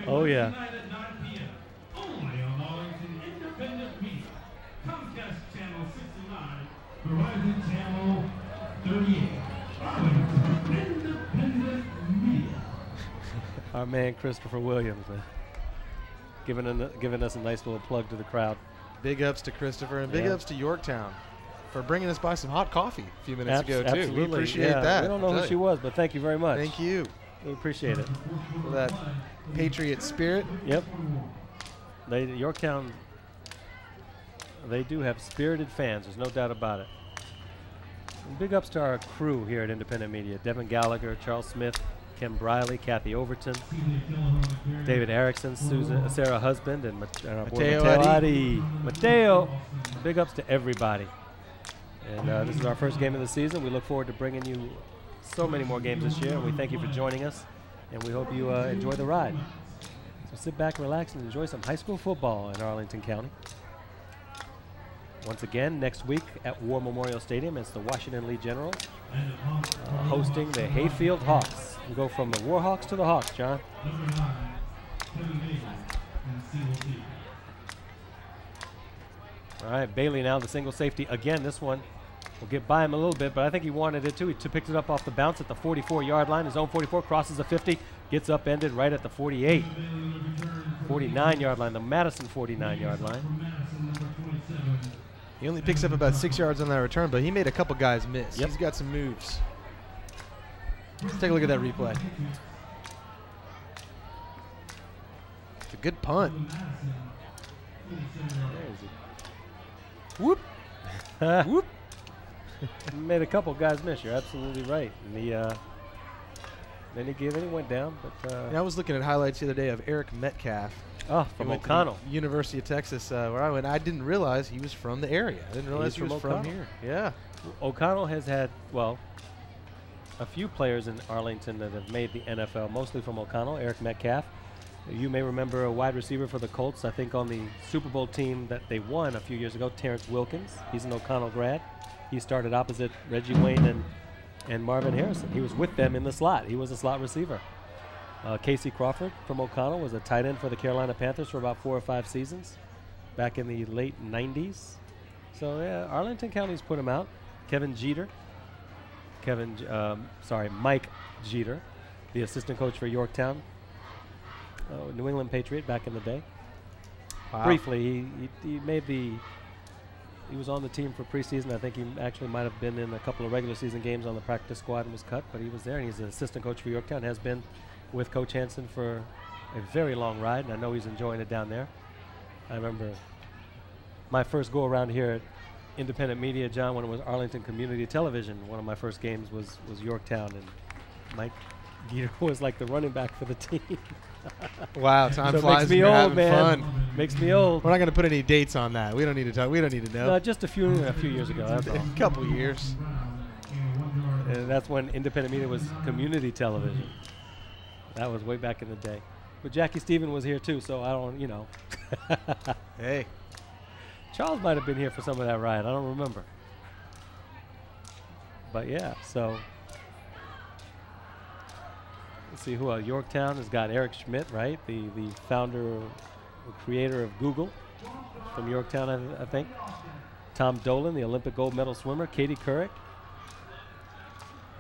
Oh, yeah. Tonight at 9 p.m. Only on Arlington Independent Media. Comcast Channel 69, Verizon Channel 38. Arlington Independent Media. Our man Christopher Williams giving us a nice little plug to the crowd. Big ups to Christopher and big ups to Yorktown for bringing us by some hot coffee a few minutes ago, too. Absolutely. We appreciate that. We don't know who she was, but thank you very much. Thank you. We appreciate it. For that Patriot spirit. Yep. Yorktown, they do have spirited fans. There's no doubt about it. And big ups to our crew here at Independent Media. Devin Gallagher, Charles Smith, Kim Briley, Kathy Overton, David Erickson, Sarah Husband, and our boy Mateo. Big ups to everybody. And this is our first game of the season. We look forward to bringing you so many more games this year. And we thank you for joining us, and we hope you enjoy the ride. So sit back, relax, and enjoy some high school football in Arlington County. Once again, next week at War Memorial Stadium, it's the Washington Lee Generals hosting the Hayfield Hawks. We go from the Warhawks to the Hawks, John. All right, Bailey now, the single safety again. This one will get by him a little bit, but I think he wanted it too. He picked it up off the bounce at the 44-yard line. His own 44, crosses the 50, gets upended right at the 48. 49-yard line, the Madison 49-yard line. He only picks up about 6 yards on that return, but he made a couple guys miss. Yep. He's got some moves. Let's take a look at that replay. It's a good punt. Whoop. Whoop. Made a couple guys miss. You're absolutely right. And then he went down. But I was looking at highlights the other day of Eric Metcalf. Oh, from O'Connell. University of Texas, where I went. I didn't realize he was from the area. I didn't realize he was from here. Yeah. O'Connell has had, well, a few players in Arlington that have made the NFL, mostly from O'Connell. Eric Metcalf. You may remember a wide receiver for the Colts, I think on the Super Bowl team that they won a few years ago, Terrence Wilkins. He's an O'Connell grad. He started opposite Reggie Wayne and Marvin Harrison. He was with them in the slot. He was a slot receiver. Casey Crawford from O'Connell was a tight end for the Carolina Panthers for about 4 or 5 seasons back in the late 90s. So, yeah, Arlington County's put him out. Mike Jeter, the assistant coach for Yorktown, New England Patriot back in the day. Wow. Briefly, he was on the team for preseason. I think he actually might have been in a couple of regular season games on the practice squad and was cut, but he was there, and he's an assistant coach for Yorktown, has been with Coach Hansen for a very long ride, and I know he's enjoying it down there. I remember my first go around here at Independent Media, John, when it was Arlington Community Television. One of my first games was Yorktown, and Mike Geeter was like the running back for the team. Wow, time so flies. Makes me old, having man. Fun. Makes me old. We're not going to put any dates on that. We don't need to talk. We don't need to know. No, just a few years ago. That's all. A couple years. And that's when Independent Media was community television. That was way back in the day. But Jackie Stephen was here too, so I don't, Hey. Charles might have been here for some of that ride. I don't remember. But yeah, so let's see who else. Yorktown has got Eric Schmidt, right? The founder, the creator of Google from Yorktown, I think. Tom Dolan, the Olympic gold medal swimmer. Katie Couric.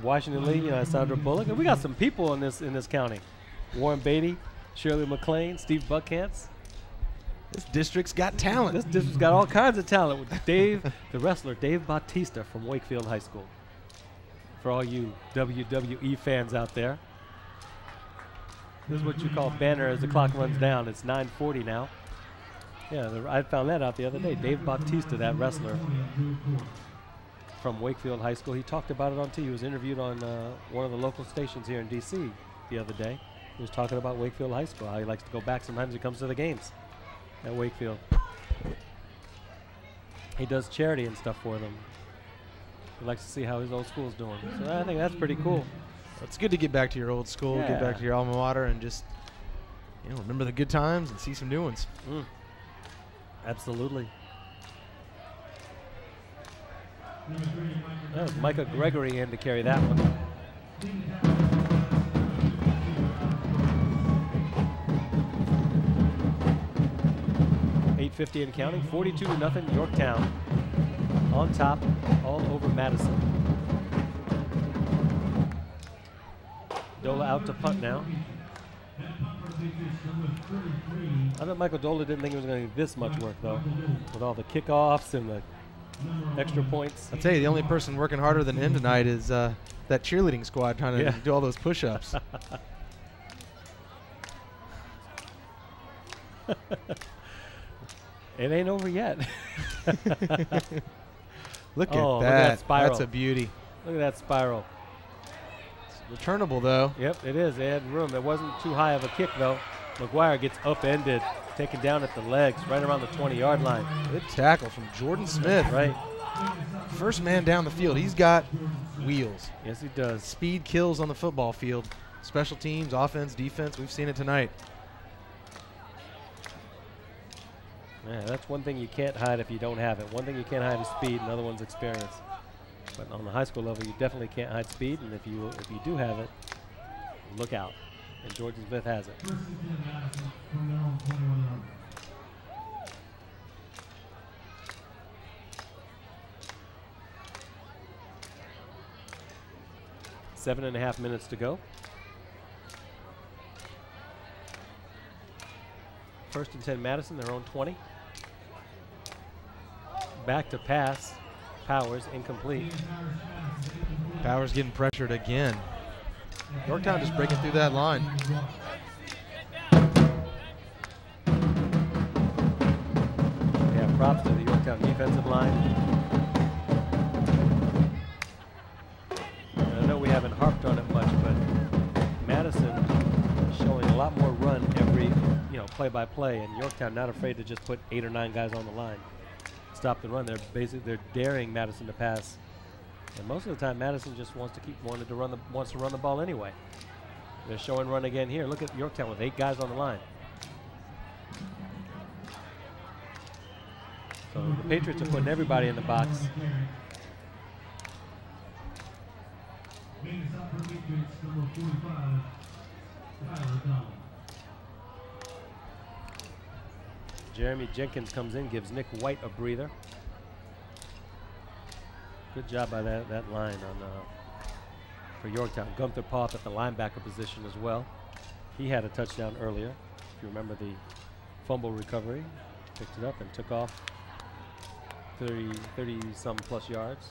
Washington Lee, Sandra Bullock. And we got some people in this county. Warren Beatty, Shirley McLean, Steve Buckhantz. This district's got talent. This district's got all kinds of talent. With Dave, the wrestler, Dave Bautista from Wakefield High School. For all you WWE fans out there. This is what you call banner as the clock runs down. It's 9:40 now. Yeah, I found that out the other day. Dave Bautista, that wrestler from Wakefield High School. He talked about it on TV. He was interviewed on one of the local stations here in D.C. the other day. He was talking about Wakefield High School, how he likes to go back sometimes he comes to the games at Wakefield. He does charity and stuff for them. He likes to see how his old school's doing. So I think that's pretty cool. It's good to get back to your old school, get back to your alma mater, and just remember the good times and see some new ones. Absolutely. That was Micah Gregory in to carry that one. 1:50 and counting. 42-0 Yorktown on top, all over Madison. Dola out to punt now. I bet Michael Dola didn't think he was going to get this much work, though, with all the kickoffs and the extra points. I'll tell you, the only person working harder than him tonight is that cheerleading squad trying to do all those push-ups. It ain't over yet. Look at Look that. at that spiral. That's a beauty. Look at that spiral. It's returnable, though. Yep, it is. They had room. It wasn't too high of a kick, though. McGuire gets upended, taken down at the legs, right around the 20-yard line. Good tackle from Jordan Smith. Right. First man down the field. He's got wheels. Yes, he does. Speed kills on the football field. Special teams, offense, defense. We've seen it tonight. Yeah, that's one thing you can't hide if you don't have it. One thing you can't hide is speed, another one's experience. But on the high school level, you definitely can't hide speed, and if you do have it, look out. And Jordan Smith has it. Seven and a half minutes to go. First and 10 Madison, their own 20. Back to pass. Powers, incomplete. Powers getting pressured again. Yorktown just breaking through that line. Yeah, props to the Yorktown defensive line. I know we haven't harped on it much, but Madison showing a lot more run every, play-by-play, and Yorktown not afraid to just put 8 or 9 guys on the line. Stop the run. They're daring Madison to pass, and most of the time Madison just wants to run the ball anyway. They're showing run again here. Look at Yorktown with 8 guys on the line. So the Patriots are putting everybody in the box. Jeremy Jenkins comes in, gives Nick White a breather. Good job by that line for Yorktown. Gunther Popp at the linebacker position as well. He had a touchdown earlier. If you remember the fumble recovery, picked it up and took off 30-some plus yards.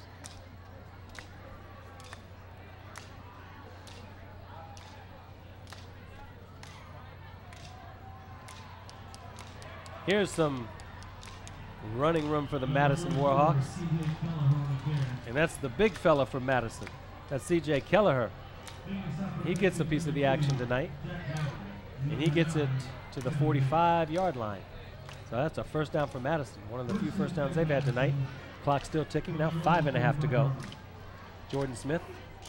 Here's some running room for the Madison Warhawks. And that's the big fella from Madison. That's C.J. Kelleher. He gets a piece of the action tonight. And he gets it to the 45-yard line. So that's a first down for Madison. One of the few first downs they've had tonight. Clock still ticking. Now 5.5 to go. Jordan Smith,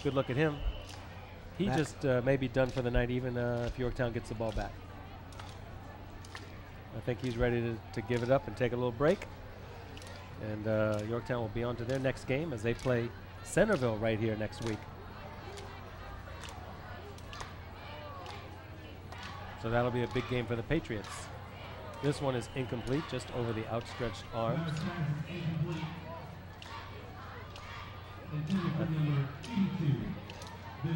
good look at him. He just may be done for the night even if Yorktown gets the ball back. I think he's ready to give it up and take a little break. And Yorktown will be on to their next game as they play Centerville right here next week. So that'll be a big game for the Patriots. This one is incomplete, just over the outstretched arms.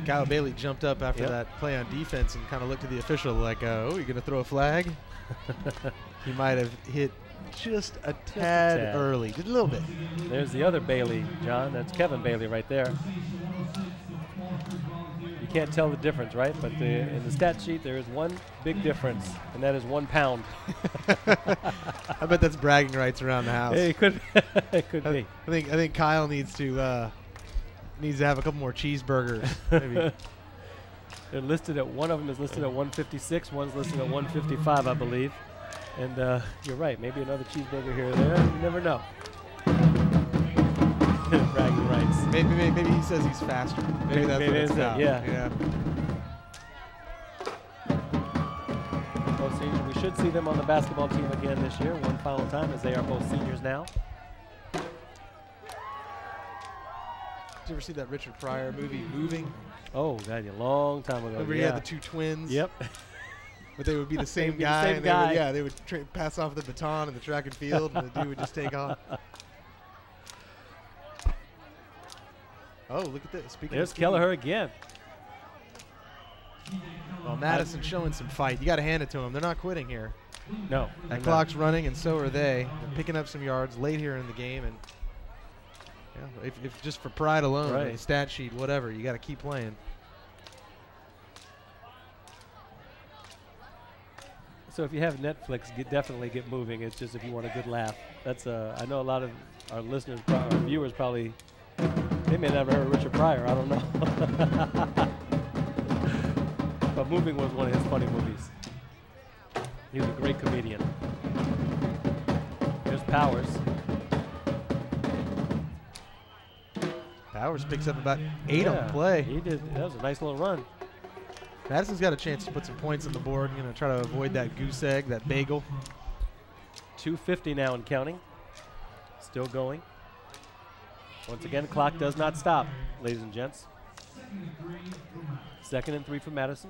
Kyle Bailey jumped up after that play on defense and kind of looked at the official like, oh, you're going to throw a flag? He might have hit just a tad early, just a little bit. There's the other Bailey, John. That's Kevin Bailey right there. You can't tell the difference, right? But in the stat sheet, there is one big difference, and that is 1 pound. I bet that's bragging rights around the house. Hey, it could, it could be. I think Kyle needs to have a couple more cheeseburgers. Maybe. They're listed at, one of them is listed at 156, one's listed at 155, I believe. And you're right, maybe another cheeseburger here or there. You never know. Bragging rights. Maybe he says he's faster. Maybe that's what it's about. Yeah. Both seniors. We should see them on the basketball team again this year, one final time, as they are both seniors now. Did you ever see that Richard Pryor movie, Moving? Oh, God, a long time ago. Remember he had the 2 twins? Yep. But they would be the same be the guy. same and guy. They would pass off the baton in the track and field, and the dude would just take off. Oh, look at this. Speaking There's of Kelleher again. Well, Madison's showing some fight. You got to hand it to them. They're not quitting here. No. That clock's running, and so are they. They're picking up some yards late here in the game, and if just for pride alone, Right. the stat sheet, whatever, you got to keep playing. So if you have Netflix, definitely get moving. It's just if you want a good laugh. That's I know a lot of our listeners, our viewers probably, they may never heard of Richard Pryor. I don't know. But Moving was one of his funny movies. He was a great comedian. There's Powers. Powers picks up about 8 on the play. He did. That was a nice little run. Madison's got a chance to put some points on the board. Going to try to avoid that goose egg, that bagel. 2:50 now and counting. Still going. Once again, clock does not stop, ladies and gents. 2nd and 3 for Madison.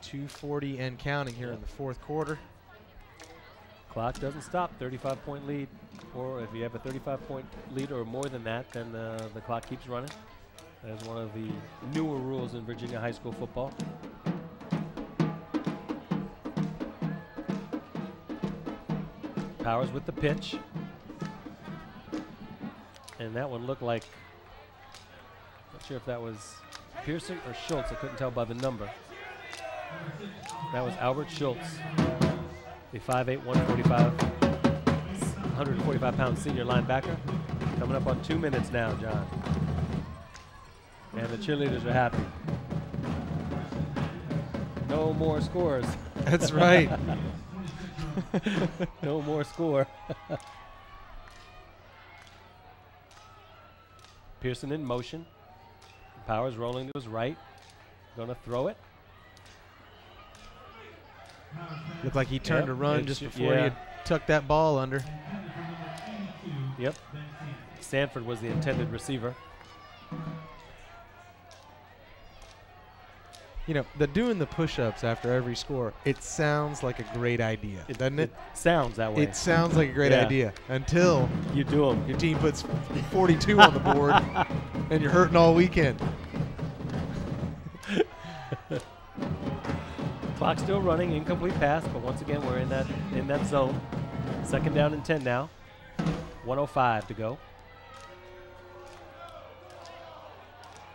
2:40 and counting here in the fourth quarter. Clock doesn't stop. 35-point lead. Or if you have a 35-point lead or more than that, then the clock keeps running. That is one of the newer rules in Virginia high school football. Powers with the pitch. And that one looked like, not sure if that was Pearson or Schultz. I couldn't tell by the number. That was Albert Schultz, the 5'8", 145-pound senior linebacker. Coming up on 2 minutes now, John. And the cheerleaders are happy. No more scores. That's right. No more score. Pearson in motion. Powers rolling to his right. Going to throw it. Looked like he turned to run just before he yeah. had tucked that ball under. Yep. Sanford was the intended receiver. You know, doing the push-ups after every score, it sounds like a great idea, doesn't it? It sounds that way. It sounds like a great Yeah. idea until You do them. your team puts 42 on the board and you're hurting all weekend. Clock still running, incomplete pass, but once again we're in that zone. 2nd down and 10 now. 1:05 to go.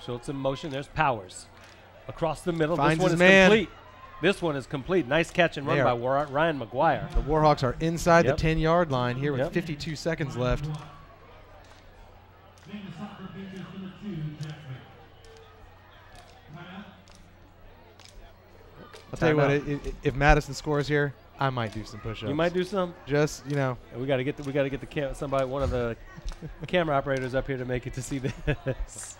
Schultz in motion. There's Powers. Across the middle. Finds this one his is man. complete. This one is complete. Nice catch and run by Ryan McGuire. The Warhawks are inside Yep. the 10-yard line here with Yep. 52 seconds left. I'll tell you what, if Madison scores here, I might do some push-ups. You might do some. Just, you know. We got to get somebody, one of the camera operators up here to make it to see this.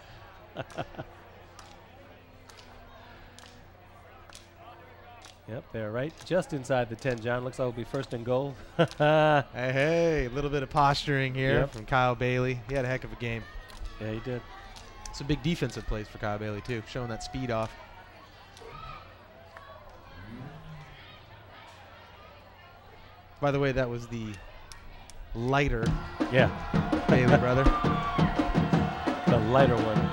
Yep, they're right just inside the 10, John. Looks like it'll be 1st and goal. Hey, a little bit of posturing here Yep. from Kyle Bailey. He had a heck of a game. Yeah, he did. Some big defensive plays for Kyle Bailey, too, showing that speed off. By the way, that was the lighter Yeah, Bailey brother. the lighter one.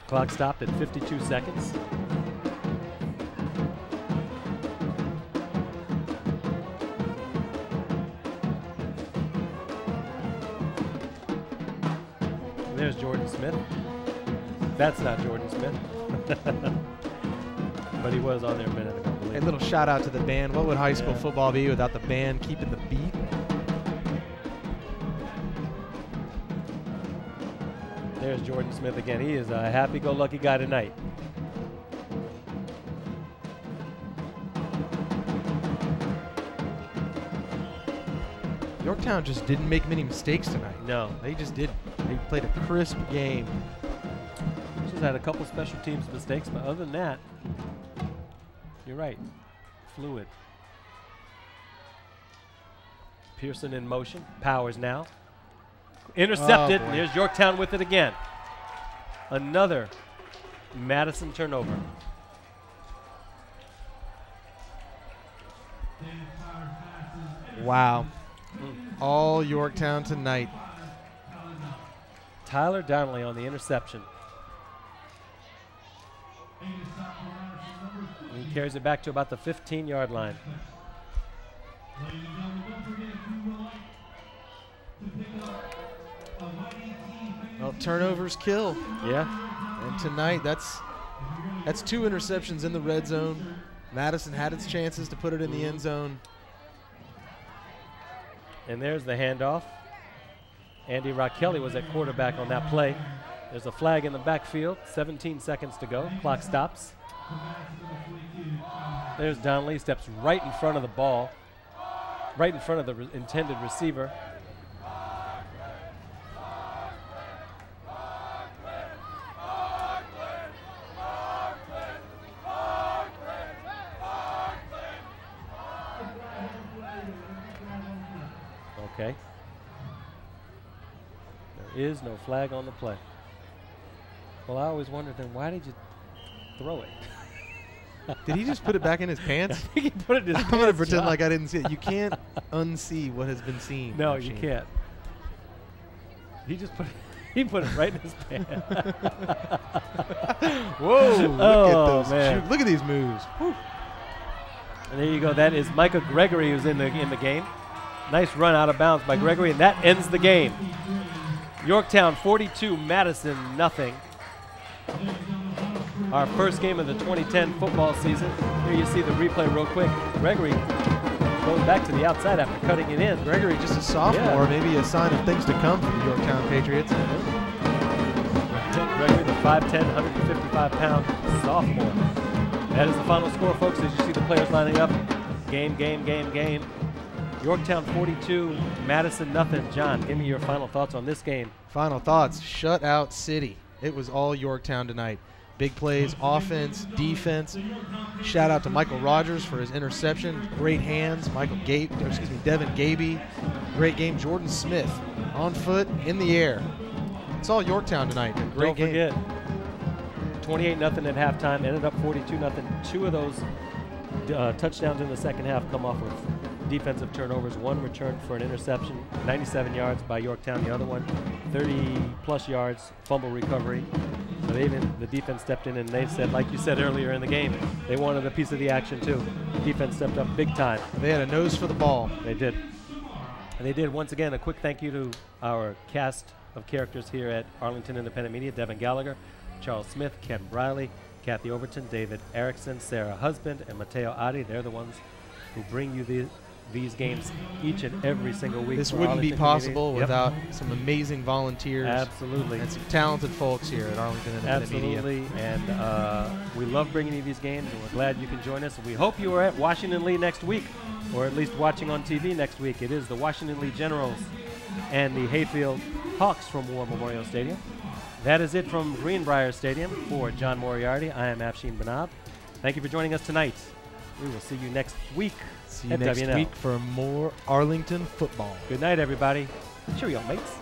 Clock stopped at 52 seconds. There's Jordan Smith. That's not Jordan Smith. But he was on there a minute ago, I believe. A little shout out to the band. What would high school football be without the band keeping the beat? There's Jordan Smith again. He is a happy-go-lucky guy tonight. Yorktown just didn't make many mistakes tonight. No. They just didn't. They played a crisp game. Just had a couple special teams mistakes, but other than that, you're right. Fluid. Pearson in motion. Powers now. Intercepted. And here's Yorktown with it again. Another Madison turnover. Wow. All Yorktown tonight. Tyler Donnelly on the interception. He carries it back to about the 15-yard line. Well, turnovers kill. Yeah. And tonight, that's 2 interceptions in the red zone. Madison had its chances to put it in the end zone. And there's the handoff. Andy Rockelli was at quarterback on that play. There's a flag in the backfield. 17 seconds to go. Clock stops. There's Donnelly. Steps right in front of the ball. Right in front of the intended receiver. Okay. There is no flag on the play. Well, I always wondered then, why did you throw it? Did he just put it back in his pants? I think he put it in his pants. I'm going to pretend like I didn't see it. You can't unsee what has been seen. No, you can't. He just put it, he put it right in his pants. Whoa, look at those. Man. Look at these moves. Whew. And there you go. That is Micah Gregory who's in the game. Nice run out of bounds by Gregory, and that ends the game. Yorktown 42, Madison nothing. Our first game of the 2010 football season. Here you see the replay real quick. Gregory goes back to the outside after cutting it in. Gregory, just a sophomore, maybe a sign of things to come for the Yorktown Patriots. Gregory, the 5'10", 155-pound sophomore. That is the final score, folks, as you see the players lining up. Game. Yorktown 42, Madison nothing. John, give me your final thoughts on this game. Final thoughts, shutout city. It was all Yorktown tonight. Big plays, offense, defense. Shout out to Michael Rogers for his interception. Great hands. Devin Gaby. Great game. Jordan Smith on foot, in the air. It's all Yorktown tonight. A great game. Don't forget, 28-0 at halftime. Ended up 42-0. 2 of those touchdowns in the second half come off of defensive turnovers. One returned for an interception, 97 yards by Yorktown. The other one, 30-plus yards, fumble recovery. So the defense stepped in, and they said, like you said earlier in the game, they wanted a piece of the action too. The defense stepped up big time. They had a nose for the ball. They did. And they did. Once again, a quick thank you to our cast of characters here at Arlington Independent Media: Devin Gallagher, Charles Smith, Ken Briley, Kathy Overton, David Erickson, Sarah Husband, and Mateo Adi. They're the ones who bring you these games each and every single week. This wouldn't be possible without some amazing volunteers. Absolutely. And some talented folks here at Arlington Independent Media. Absolutely. And we love bringing you these games, and we're glad you can join us. And we hope you are at Washington Lee next week, or at least watching on TV next week. It is the Washington Lee Generals and the Hayfield Hawks from War Memorial Stadium. That is it from Greenbrier Stadium. For John Moriarty, I am Afshin Banab. Thank you for joining us tonight. We will see you next week. See you next week for more Arlington football. Good night, everybody. Cheerio, mates.